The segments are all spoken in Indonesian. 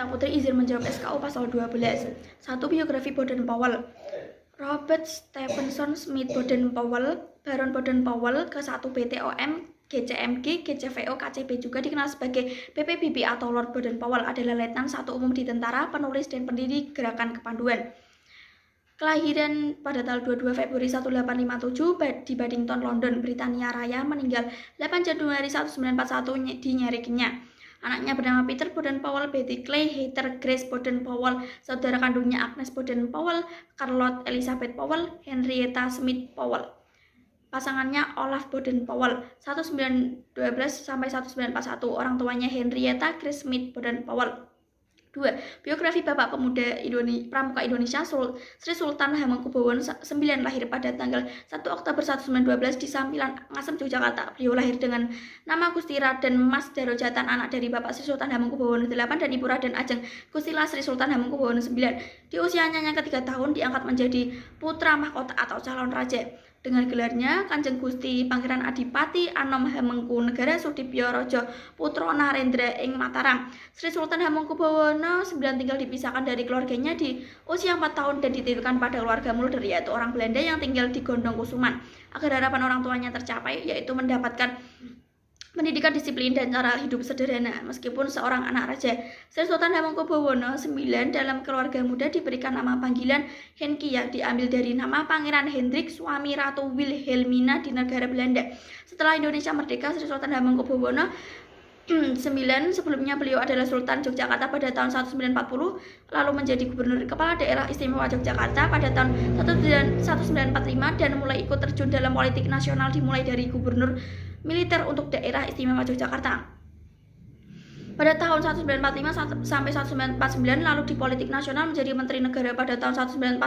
Sang Putri izin menjawab SKU pasal 12. 1. Biografi Baden-Powell. Robert Stephenson Smith Baden-Powell, Baron Baden-Powell ke-1 BTOM, GCMG, GCVO, KCB juga dikenal sebagai PPBB atau Lord Baden-Powell, adalah letnan 1 umum di tentara, penulis dan pendiri Gerakan Kepanduan. Kelahiran pada tanggal 22 Februari 1857 di Paddington, London, Britania Raya, meninggal 8 Januari 1941 di Nyeri, Kenya. Anaknya bernama Peter Baden-Powell, Betty Clay Heather Grace Baden-Powell, saudara kandungnya Agnes Baden-Powell, Charlotte Elizabeth Powell, Henrietta Smith Powell. Pasangannya Olaf Baden-Powell, 1912 sampai 1941, orang tuanya Henrietta Grace Smith Baden-Powell. 2. Biografi Bapak Pemuda Pramuka Indonesia Sri Sultan Hamengkubuwono IX, lahir pada tanggal 1 Oktober 1912 di Sampilan, Ngasem, Yogyakarta. Beliau lahir dengan nama Gusti Raden Mas Darojatan, anak dari Bapak Sri Sultan Hamengkubuwono VIII dan Ibu Raden Ajeng Gustila Sri Sultan Hamengkubuwono IX. Di usianya yang ketiga tahun diangkat menjadi putra mahkota atau calon raja. Dengan gelarnya Kanjeng Gusti Pangeran Adipati Anom Hamengkunegara Sudibyo Raja Putra Narendra ing Mataram. Sri Sultan Hamengkubuwono IX tinggal dipisahkan dari keluarganya di usia 4 tahun dan dititipkan pada keluarga Mulder, yaitu orang Belanda yang tinggal di Gondong Kusuman. Agar harapan orang tuanya tercapai, yaitu mendapatkan pendidikan disiplin dan cara hidup sederhana. Meskipun seorang anak raja, Sri Sultan Hamengkubuwono IX dalam keluarga muda diberikan nama panggilan Henki yang diambil dari nama Pangeran Hendrik suami Ratu Wilhelmina di negara Belanda. Setelah Indonesia merdeka, Sri Sultan Hamengkubuwono IX sebelumnya beliau adalah Sultan Yogyakarta pada tahun 1940, lalu menjadi Gubernur Kepala Daerah Istimewa Yogyakarta pada tahun 1945 dan mulai ikut terjun dalam politik nasional dimulai dari Gubernur Militer untuk Daerah Istimewa Yogyakarta pada tahun 1945 sampai 1949, lalu di politik nasional menjadi Menteri Negara pada tahun 1946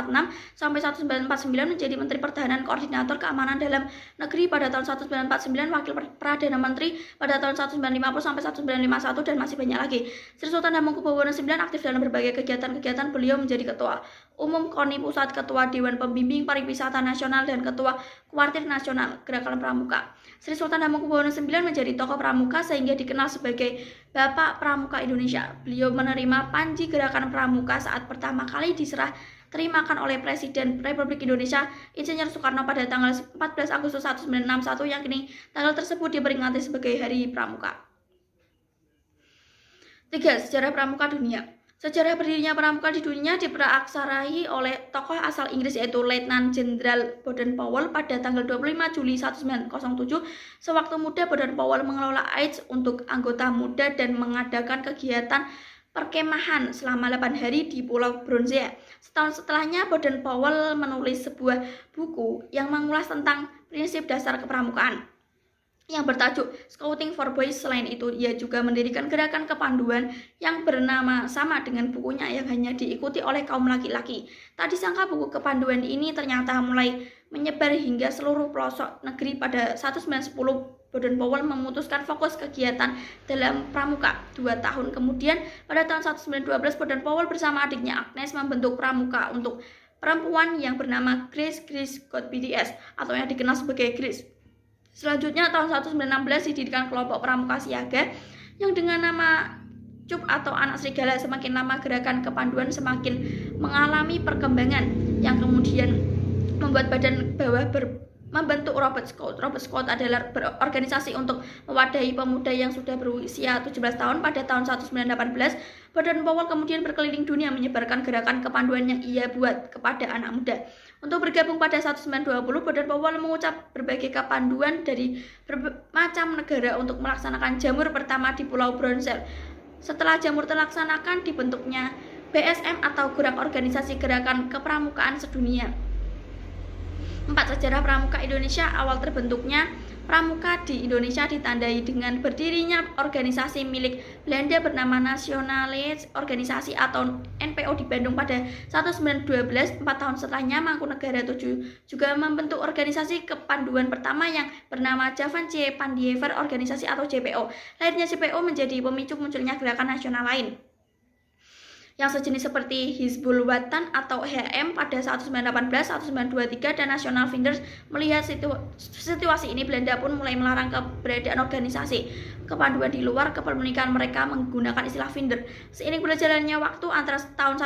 sampai 1949, menjadi Menteri Pertahanan Koordinator Keamanan Dalam Negeri pada tahun 1949, Wakil Perdana Menteri pada tahun 1950 sampai 1951, dan masih banyak lagi. Sri Sultan Hamengkubuwono IX aktif dalam berbagai kegiatan-kegiatan. Beliau menjadi Ketua Umum KONI Pusat, Ketua Dewan Pembimbing Pariwisata Nasional, dan Ketua Kuartir Nasional Gerakan Pramuka. Sri Sultan Hamengkubuwono IX menjadi tokoh pramuka sehingga dikenal sebagai Bapak Pramuka Indonesia. Beliau menerima Panji Gerakan Pramuka saat pertama kali diserah terimakan oleh Presiden Republik Indonesia Insinyur Soekarno pada tanggal 14 Agustus 1961, yang kini tanggal tersebut diperingati sebagai Hari Pramuka. 3. Sejarah Pramuka Dunia. Sejarah berdirinya pramuka di dunia diperaksarai oleh tokoh asal Inggris, yaitu Letnan Jenderal Baden-Powell pada tanggal 25 Juli 1907. Sewaktu muda, Baden-Powell mengelola AIDS untuk anggota muda dan mengadakan kegiatan perkemahan selama 8 hari di Pulau Bronzea. Setahun setelahnya, Baden-Powell menulis sebuah buku yang mengulas tentang prinsip dasar kepramukaan yang bertajuk Scouting for Boys. Selain itu, ia juga mendirikan gerakan kepanduan yang bernama sama dengan bukunya yang hanya diikuti oleh kaum laki-laki. Tak disangka buku kepanduan ini ternyata mulai menyebar hingga seluruh pelosok negeri. Pada 1910, Baden-Powell memutuskan fokus kegiatan dalam pramuka. 2 tahun kemudian, pada tahun 1912, Baden-Powell bersama adiknya Agnes membentuk pramuka untuk perempuan yang bernama Grace God BDS atau yang dikenal sebagai Grace. Selanjutnya tahun 1916 didirikan kelompok pramuka siaga yang dengan nama CUP atau Anak Serigala. Semakin lama gerakan kepanduan semakin mengalami perkembangan yang kemudian membuat badan bawah membentuk Robert Scout. Robert Scout adalah berorganisasi untuk mewadahi pemuda yang sudah berusia 17 tahun. Pada tahun 1918, Baden-Powell kemudian berkeliling dunia menyebarkan gerakan kepanduan yang ia buat kepada anak muda. Untuk bergabung pada 1920, Baden-Powell mengucap berbagai kepanduan dari bermacam negara untuk melaksanakan jamur pertama di Pulau Bronzea. Setelah jamur terlaksanakan, dibentuknya BSM atau Gerak Organisasi Gerakan Kepramukaan Sedunia. 4. Sejarah Pramuka Indonesia. Awal terbentuknya pramuka di Indonesia ditandai dengan berdirinya organisasi milik Belanda bernama Nasionalis Organisasi atau NPO di Bandung pada 1912. 4 tahun setelahnya, Mangkunegara VII juga membentuk organisasi kepanduan pertama yang bernama Javan C. Pandiever Organisasi atau JPO. Lahirnya JPO menjadi pemicu munculnya gerakan nasional lain yang sejenis seperti Hizbul Watan atau HM pada 1918, 1923, dan National Finders. Melihat situasi ini, Belanda pun mulai melarang keberadaan organisasi kepanduan di luar kepemilikan mereka menggunakan istilah Finder. Seiring berjalannya waktu antara tahun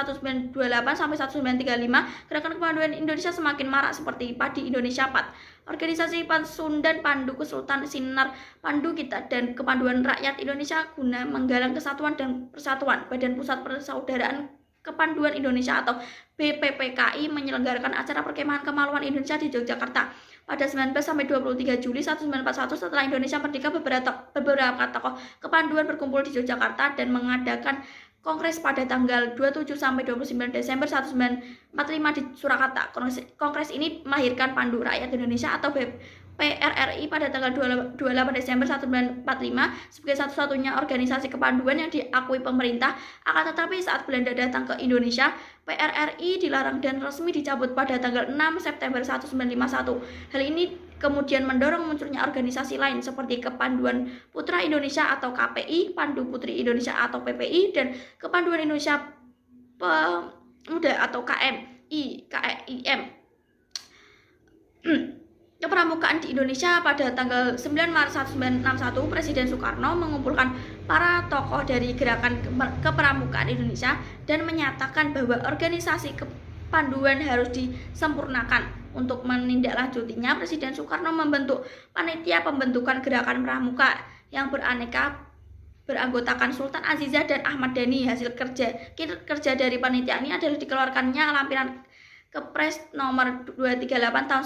1928 sampai 1935, gerakan kepanduan Indonesia semakin marak seperti Padi Indonesia PAD, Organisasi Pasundan Pandu Kesultan Sinar Pandu Kita, dan Kepanduan Rakyat Indonesia guna menggalang kesatuan dan persatuan. Badan Pusat Persaudaraan Kepanduan Indonesia atau BPPKI menyelenggarakan acara perkemahan kemaluan Indonesia di Yogyakarta pada 19 sampai 23 Juli 1941. Setelah Indonesia merdeka, beberapa tokoh kepanduan berkumpul di Yogyakarta dan mengadakan kongres pada tanggal 27 sampai 29 Desember 1945 di Surakarta. Kongres ini melahirkan Pandu Rakyat Indonesia atau PRRI pada tanggal 28 Desember 1945 sebagai satu-satunya organisasi kepanduan yang diakui pemerintah. Akan tetapi saat Belanda datang ke Indonesia, PRRI dilarang dan resmi dicabut pada tanggal 6 September 1951. Hal ini kemudian mendorong munculnya organisasi lain seperti Kepanduan Putra Indonesia atau KPI, Pandu Putri Indonesia atau PPI, dan Kepanduan Indonesia Pemuda atau KIM. Kepramukaan di Indonesia pada tanggal 9 Maret 1961, Presiden Soekarno mengumpulkan para tokoh dari gerakan kepramukaan Indonesia dan menyatakan bahwa organisasi kepanduan harus disempurnakan. Untuk menindaklanjutinya, Presiden Soekarno membentuk panitia pembentukan gerakan pramuka yang beranggotakan Sultan Azizah dan Ahmad Dhani. Hasil kerja dari panitia ini adalah dikeluarkannya lampiran Kepres nomor 238 tahun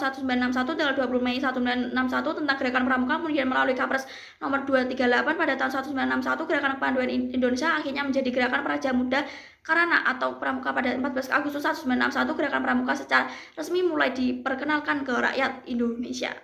1961 tanggal 20 Mei 1961 tentang gerakan pramuka. Kemudian melalui Kepres nomor 238 pada tahun 1961, gerakan kepanduan Indonesia akhirnya menjadi gerakan Praja Muda Karana atau Pramuka. Pada 14 Agustus 1961, gerakan pramuka secara resmi mulai diperkenalkan ke rakyat Indonesia.